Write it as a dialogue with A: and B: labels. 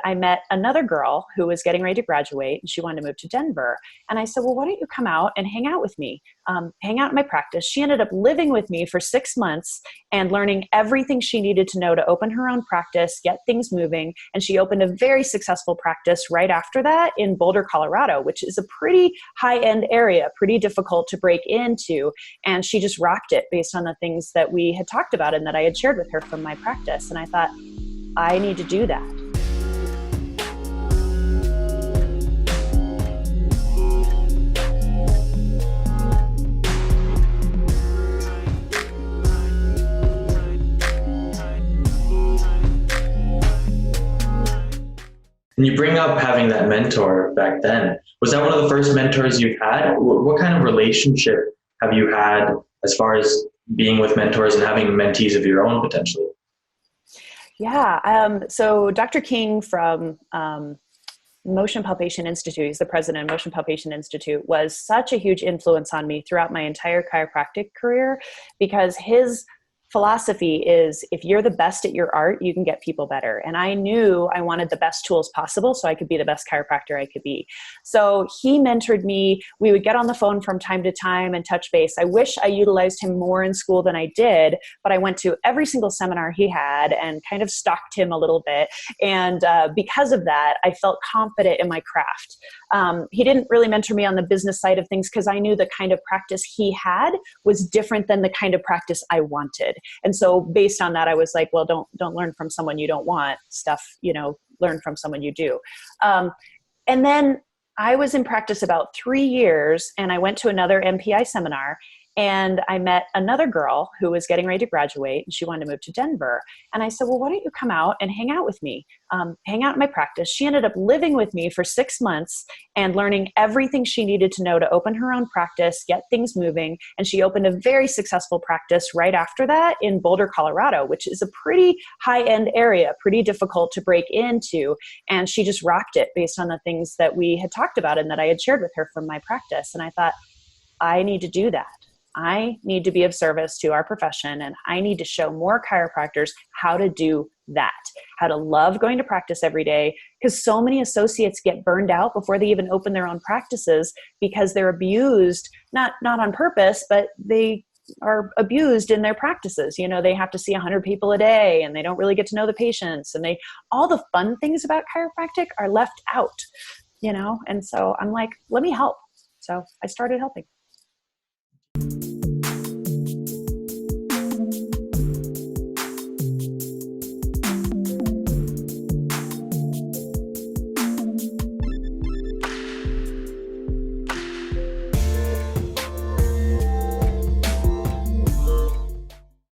A: I met another girl who was getting ready to graduate and she wanted to move to Denver. And I said, well, why don't you come out and hang out with me, hang out in my practice. She ended up living with me for 6 months and learning everything she needed to know to open her own practice, get things moving. And she opened a very successful practice right after that in Boulder, Colorado, which is a pretty high-end area, pretty difficult to break into. And she just rocked it based on the things that we had talked about and that I had shared with her from my practice. And I thought, I need to do that.
B: And you bring up having that mentor back then. Was that one of the first mentors you've had? What kind of relationship have you had as far as being with mentors and having mentees of your own potentially?
A: Yeah. So Dr. King from Motion Palpation Institute, he's the president of Motion Palpation Institute, was such a huge influence on me throughout my entire chiropractic career, because his philosophy is, if you're the best at your art, you can get people better. And I knew I wanted the best tools possible so I could be the best chiropractor I could be. So he mentored me. We would get on the phone from time to time and touch base. I wish I utilized him more in school than I did, but I went to every single seminar he had and kind of stalked him a little bit. And because of that, I felt confident in my craft. He didn't really mentor me on the business side of things because I knew the kind of practice he had was different than the kind of practice I wanted. And so based on that, I was like, well, don't learn from someone you don't want stuff, learn from someone you do. And then I was in practice about 3 years and I went to another MPI seminar. And I met another girl who was getting ready to graduate and she wanted to move to Denver. And I said, well, why don't you come out and hang out with me, hang out in my practice. She ended up living with me for 6 months and learning everything she needed to know to open her own practice, get things moving. And she opened a very successful practice right after that in Boulder, Colorado, which is a pretty high-end area, pretty difficult to break into. And she just rocked it based on the things that we had talked about and that I had shared with her from my practice. And I thought, I need to do that. I need to be of service to our profession, and I need to show more chiropractors how to do that, how to love going to practice every day, because so many associates get burned out before they even open their own practices because they're abused, not on purpose, but they are abused in their practices. They have to see 100 people a day and they don't really get to know the patients, and all the fun things about chiropractic are left out, and so I'm like, let me help. So I started helping.